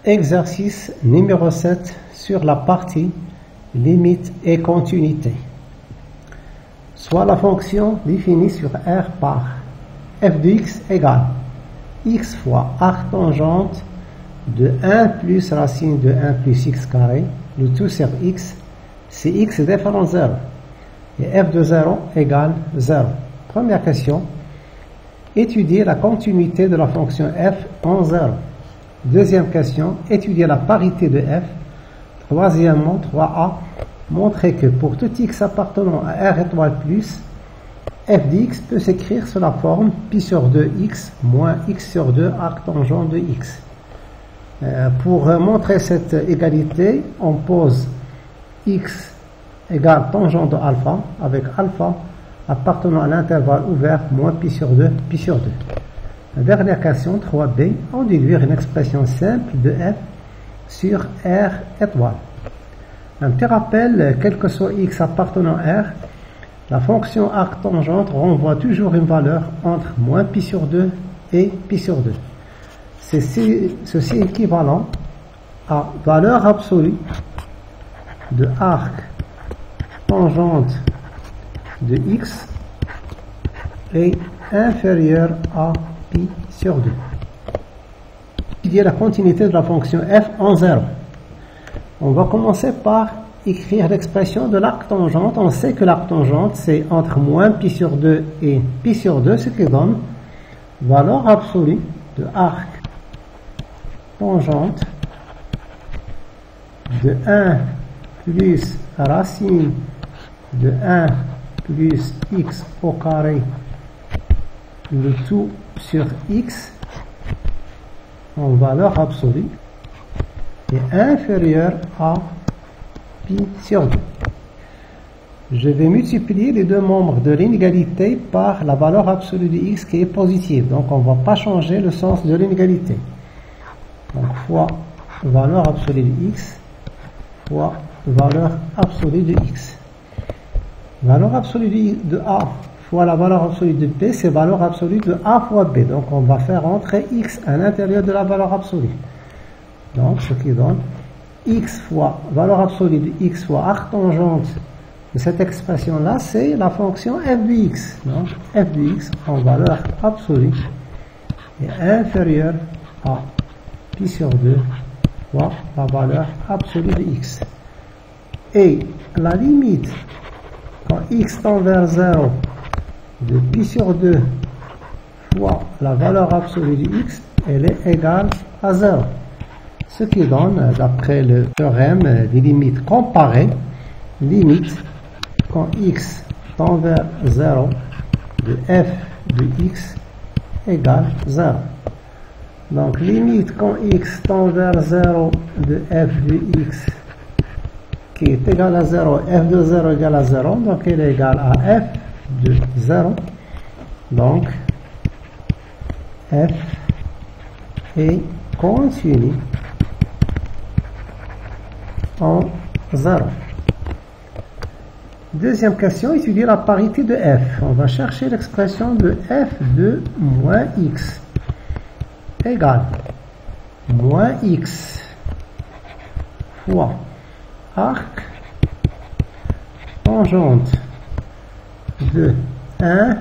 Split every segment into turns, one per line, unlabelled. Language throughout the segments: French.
Exercice numéro 7 sur la partie limite et continuité. Soit la fonction définie sur R par f de x égale x fois arc tangente de 1 plus racine de 1 plus x carré, le tout sur x, si x est différent de 0. Et f de 0 égale 0. Première question, étudier la continuité de la fonction f en 0. Deuxième question, étudier la parité de f. Troisièmement, 3a, montrer que pour tout x appartenant à R étoile plus, f de x peut s'écrire sous la forme pi sur 2x moins x sur 2 arc tangent de x. Pour montrer cette égalité, on pose x égale tangent de alpha, avec alpha appartenant à l'intervalle ouvert moins pi sur 2, pi sur 2. La dernière question, 3b, en déduire une expression simple de f sur R étoile. Un petit rappel, quel que soit x appartenant à R, la fonction arc tangente renvoie toujours une valeur entre moins pi sur 2 et pi sur 2. Ceci est équivalent à valeur absolue de arc tangente de x est inférieur à pi sur 2. Étudier la continuité de la fonction f en 0. On va commencer par écrire l'expression de l'arc tangente. On sait que l'arc tangente c'est entre moins pi sur 2 et pi sur 2, ce qui donne valeur absolue de arc tangente de 1 plus racine de 1 plus x au carré, le tout sur x en valeur absolue est inférieur à pi sur 2. Je vais multiplier les deux membres de l'inégalité par la valeur absolue de x qui est positive. Donc on ne va pas changer le sens de l'inégalité. Donc fois valeur absolue de x fois valeur absolue de x. Valeur absolue de a fois la valeur absolue de b, c'est valeur absolue de a fois b. Donc on va faire entrer x à l'intérieur de la valeur absolue. Donc ce qui donne x fois valeur absolue de x fois arc tangente de cette expression-là, c'est la fonction f de x. Donc f de x en valeur absolue est inférieure à pi sur 2 fois la valeur absolue de x. Et la limite quand x tend vers 0 de pi sur 2 fois la valeur absolue de x, elle est égale à 0. Ce qui donne, d'après le théorème des limites comparées, limite quand x tend vers 0 de f de x égale 0. Donc limite quand x tend vers 0 de f de x qui est égal à 0, f de 0 égale à 0, donc elle est égale à f de 0. Donc f est continue en 0. Deuxième question, étudier la parité de f. On va chercher l'expression de f de moins x égale moins x fois arc tangente de 1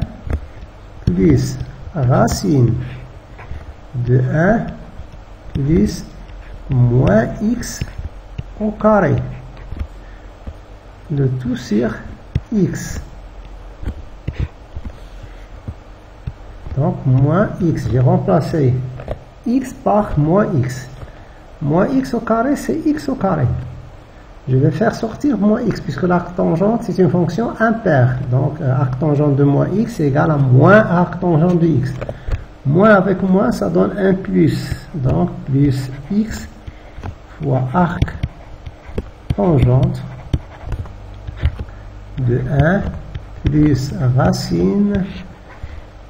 plus racine de 1 plus moins x au carré, le tout sur x. Donc moins x, j'ai remplacé x par moins x. Moins x au carré, c'est x au carré. Je vais faire sortir moins x, puisque l'arc tangente, c'est une fonction impaire. Donc, arc tangente de moins x est égal à moins arc tangente de x. Moins avec moins, ça donne un plus. Donc, plus x fois arc tangente de 1 plus racine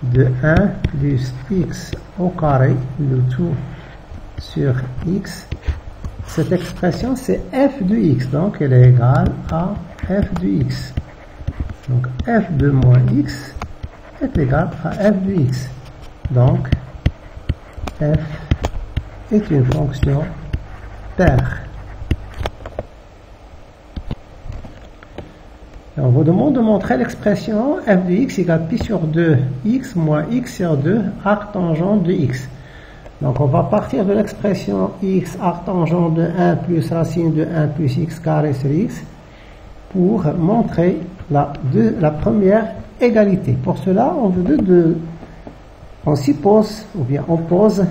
de 1 plus x au carré, le tout sur x. Cette expression, c'est f de x, donc elle est égale à f de x. Donc f de moins x est égal à f de x. Donc f est une fonction paire. Et on vous demande de montrer l'expression f de x égale pi sur 2 x moins x sur 2 arc tangent de x. Donc on va partir de l'expression x arc tangent de 1 plus racine de 1 plus x carré sur x pour montrer la première égalité. Pour cela, on suppose, ou bien on pose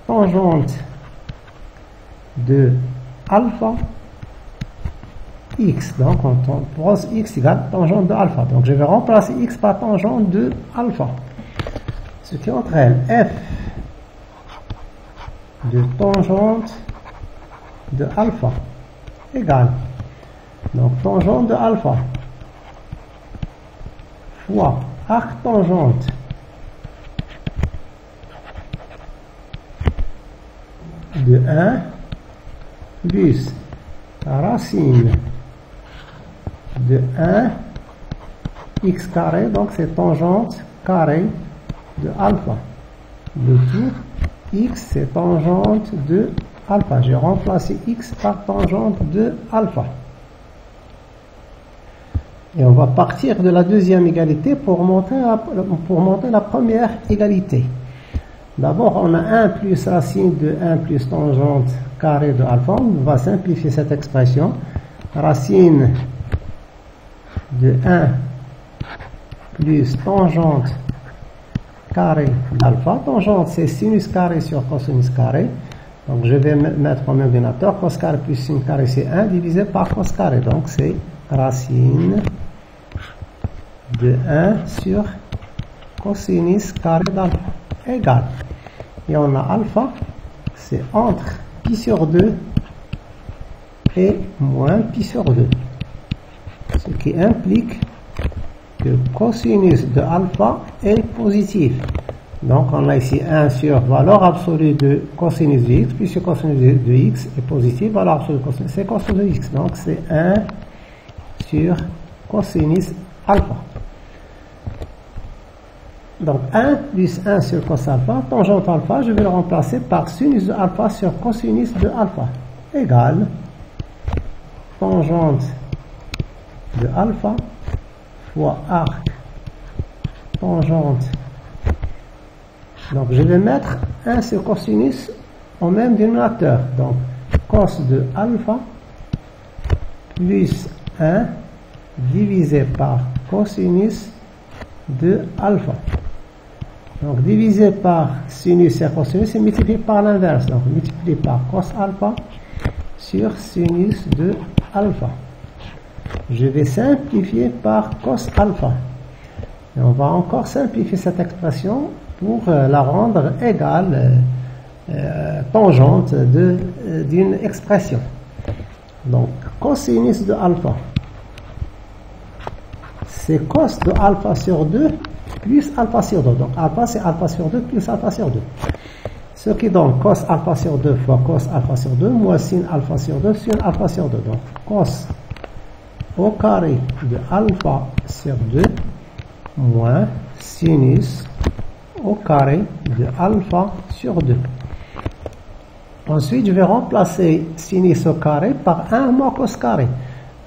tangente de alpha x. Donc on pose x égale tangente de alpha. Donc je vais remplacer x par tangente de alpha. Ce qui entraîne f de tangente de alpha égale, donc tangente de alpha fois arc tangente de 1 plus racine de 1 x carré, donc c'est tangente carré de alpha. Le tout x c'est tangente de alpha. J'ai remplacé x par tangente de alpha. Et on va partir de la deuxième égalité pour monter la première égalité. D'abord, on a 1 plus racine de 1 plus tangente carré de alpha. On va simplifier cette expression. Racine de 1 plus tangente carré d'alpha. Tangente, c'est sinus carré sur cosinus carré. Donc, je vais mettre en ordinateur. Cos carré plus sin carré, c'est 1 divisé par cos carré. Donc, c'est racine de 1 sur cosinus carré d'alpha égale. Et on a alpha, c'est entre pi sur 2 et moins pi sur 2. Ce qui implique que cosinus de alpha est positif. Donc on a ici 1 sur valeur absolue de cosinus de x, puisque cosinus de x est positif, valeur absolue de cosinus, c'est cosinus de x. Donc c'est 1 sur cosinus alpha. Donc 1 plus 1 sur cos alpha, tangente alpha, je vais le remplacer par sinus de alpha sur cosinus de alpha, égale tangente de alpha fois arc tangente. Donc je vais mettre 1 sur cosinus au même dénominateur. Donc cos de alpha plus 1 divisé par cosinus de alpha. Donc divisé par sinus et cosinus, c'est multiplié par l'inverse. Donc multiplié par cos alpha sur sinus de alpha. Je vais simplifier par cos alpha. Et on va encore simplifier cette expression pour la rendre égale tangente d'une expression. Donc cosinus de alpha, c'est cos de alpha sur 2 plus alpha sur 2. Donc alpha c'est alpha sur 2 plus alpha sur 2. Ce qui donne cos alpha sur 2 fois cos alpha sur 2 moins sin alpha sur 2 sin alpha sur 2. Donc cos au carré de alpha sur 2 moins sinus au carré de alpha sur 2. Ensuite, je vais remplacer sinus au carré par 1 moins cos carré.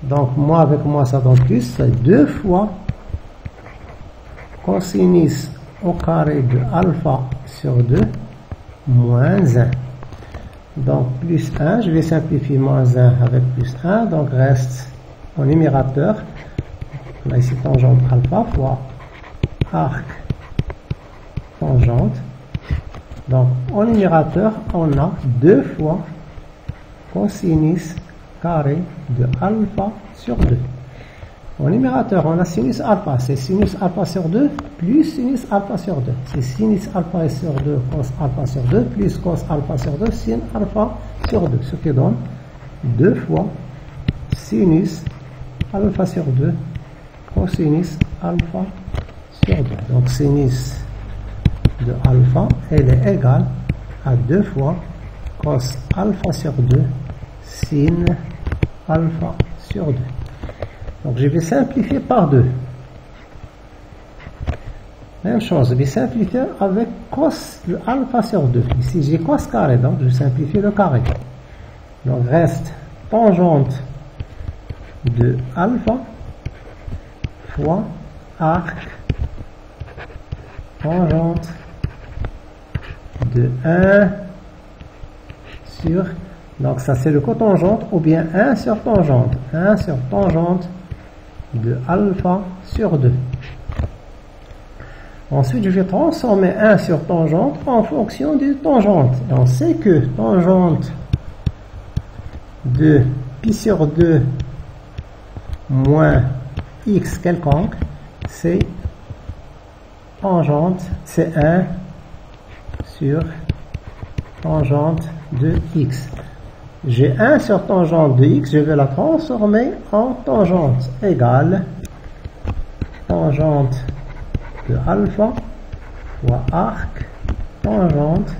Donc, moi avec moi, ça donne plus, c'est 2 fois cosinus au carré de alpha sur 2 moins 1. Donc, plus 1, je vais simplifier moins 1 avec plus 1, donc reste au numérateur, là ici tangente alpha fois arc tangente. Donc, au numérateur, on a 2 fois cosinus carré de alpha sur 2. Au numérateur, on a sinus alpha, c'est sinus alpha sur 2 plus sinus alpha sur 2. C'est sinus alpha sur 2 cos alpha sur 2 plus cos alpha sur 2 sin alpha sur 2. Ce qui donne 2 fois sinus alpha sur 2 cosinus alpha sur 2. Donc sinus de alpha, elle est égale à 2 fois cos alpha sur 2 sin alpha sur 2. Donc je vais simplifier par 2. Même chose, je vais simplifier avec cos de alpha sur 2. Ici, j'ai cos carré, donc je simplifie le carré. Donc, reste tangente de alpha fois arc tangente de 1 sur, donc ça c'est le cotangente, ou bien 1 sur tangente. 1 sur tangente de alpha sur 2. Ensuite, je vais transformer 1 sur tangente en fonction de tangente. Et on sait que tangente de pi sur 2 moins x quelconque, c'est tangente, c'est 1 sur tangente de x. J'ai 1 sur tangente de x, je vais la transformer en tangente égale tangente de alpha fois arc tangente.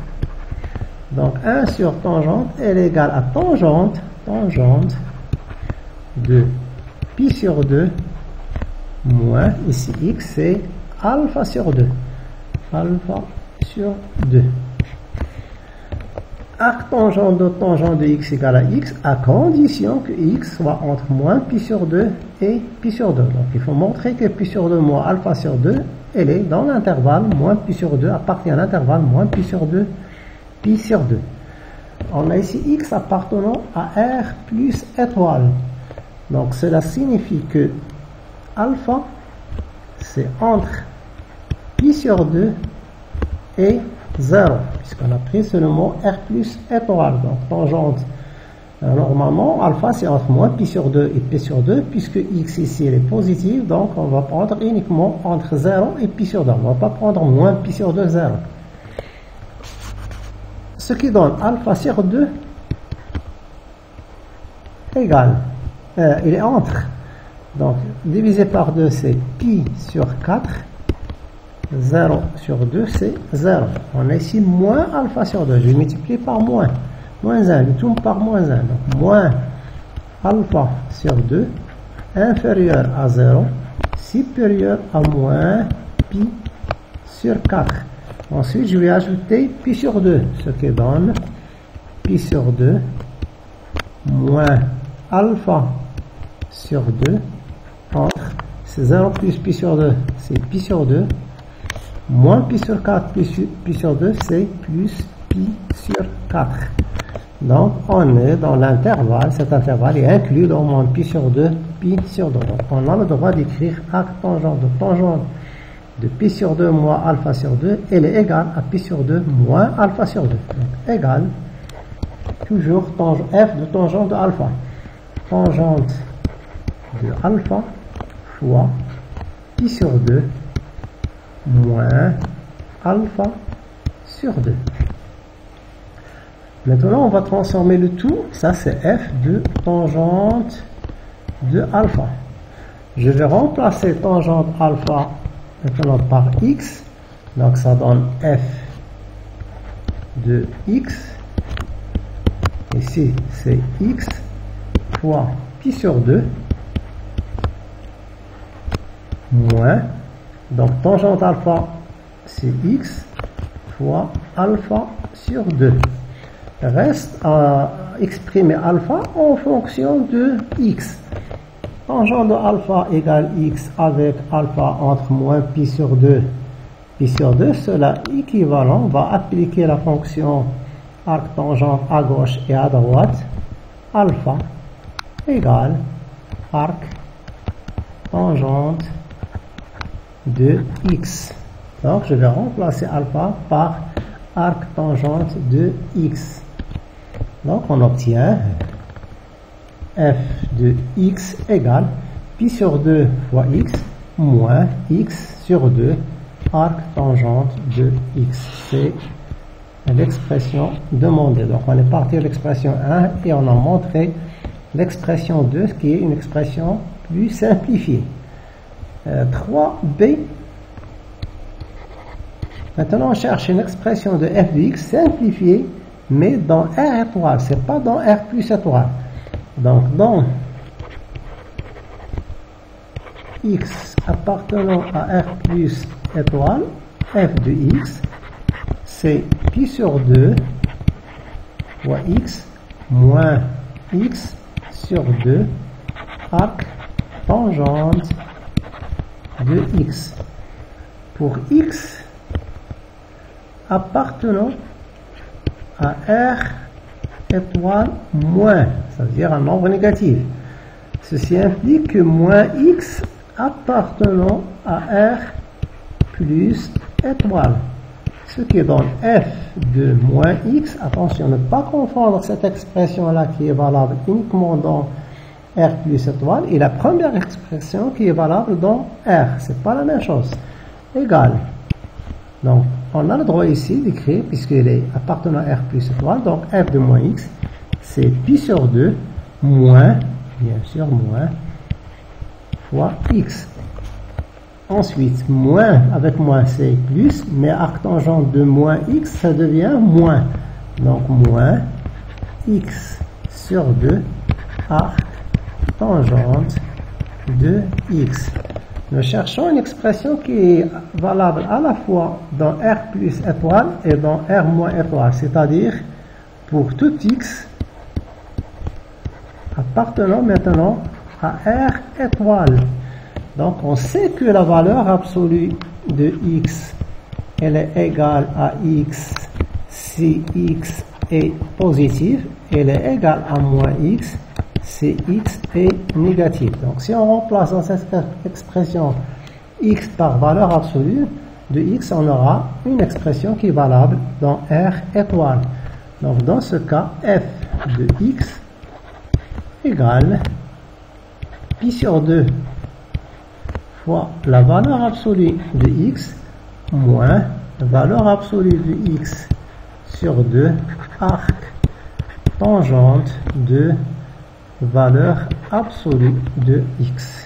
Donc 1 sur tangente est égal à tangente de pi sur 2 moins, ici x c'est alpha sur 2. Alpha sur 2. Arc tangente de x égale à x à condition que x soit entre moins pi sur 2 et pi sur 2. Donc il faut montrer que pi sur 2 moins alpha sur 2, elle est dans l'intervalle moins pi sur 2, appartient à l'intervalle moins pi sur 2, pi sur 2. On a ici x appartenant à r plus étoile. Donc cela signifie que alpha c'est entre pi sur 2 et 0, puisqu'on a pris seulement r plus étoile. Donc tangente, normalement alpha c'est entre moins pi sur 2 et pi sur 2, puisque x ici elle est positive, donc on va prendre uniquement entre 0 et pi sur 2. On ne va pas prendre moins pi sur 2, 0. Ce qui donne alpha sur 2 égale, il est entre, donc divisé par 2 c'est pi sur 4, 0 sur 2 c'est 0. On a ici moins alpha sur 2, je vais multiplier par moins 1, je tourne par moins 1, donc moins alpha sur 2 inférieur à 0 supérieur à moins pi sur 4. Ensuite je vais ajouter pi sur 2, ce qui donne pi sur 2 moins alpha sur 2 entre, c'est 0 plus pi sur 2 c'est pi sur 2 moins pi sur 4 plus pi sur 2 c'est plus pi sur 4. Donc on est dans l'intervalle, cet intervalle est inclus dans moins pi sur 2, pi sur 2. Donc on a le droit d'écrire arc tangente de pi sur 2 moins alpha sur 2, elle est égale à pi sur 2 moins alpha sur 2. Donc égale toujours f de tangente de alpha. Tangente de alpha fois pi sur 2 moins alpha sur 2. Maintenant, on va transformer le tout. Ça, c'est f de tangente de alpha. Je vais remplacer tangente alpha maintenant par x. Donc, ça donne f de x. Ici, c'est x fois pi sur 2 moins, donc tangente alpha c'est x fois alpha sur 2. Reste à exprimer alpha en fonction de x. Tangente de alpha égale x avec alpha entre moins pi sur 2 pi sur 2, cela équivalent. On va appliquer la fonction arc tangente à gauche et à droite. Alpha égale arc tangente de x. Donc je vais remplacer alpha par arc tangente de x. Donc on obtient f de x égale pi sur 2 fois x moins x sur 2 arc tangente de x. C'est l'expression demandée. Donc on est parti de l'expression 1 et on a montré l'expression 2 qui est une expression plus simplifiée. 3b. Maintenant on cherche une expression de f de x simplifiée mais dans R étoile, c'est pas dans R plus étoile. Donc dans x appartenant à R plus étoile f de x, c'est pi sur 2 fois x moins x sur 2 arc tangente de x. Pour x appartenant à R étoile moins, c'est-à-dire un nombre négatif. Ceci implique que moins x appartenant à R plus étoile. Ce qui donne f de moins x. Attention, ne pas confondre cette expression-là qui est valable uniquement dans R plus étoile et la première expression qui est valable dans R. C'est pas la même chose. Égal. Donc, on a le droit ici d'écrire, puisqu'il est appartenant à R plus étoile, donc f de moins x, c'est pi sur 2 moins, bien sûr, moins, fois x. Ensuite, moins avec moins c'est plus, mais arc tangente de moins x, ça devient moins. Donc, moins x sur 2 arc tangente de x. Nous cherchons une expression qui est valable à la fois dans R plus étoile et dans R moins étoile, c'est-à-dire pour tout x appartenant maintenant à R étoile. Donc on sait que la valeur absolue de x, elle est égale à x si x est positif, elle est égale à moins x si x est négatif. Donc si on remplace dans cette expression x par valeur absolue de x, on aura une expression qui est valable dans R étoile. Donc dans ce cas, f de x égale pi sur 2 fois la valeur absolue de x moins la valeur absolue de x sur 2 arc tangente de valeur absolue de x.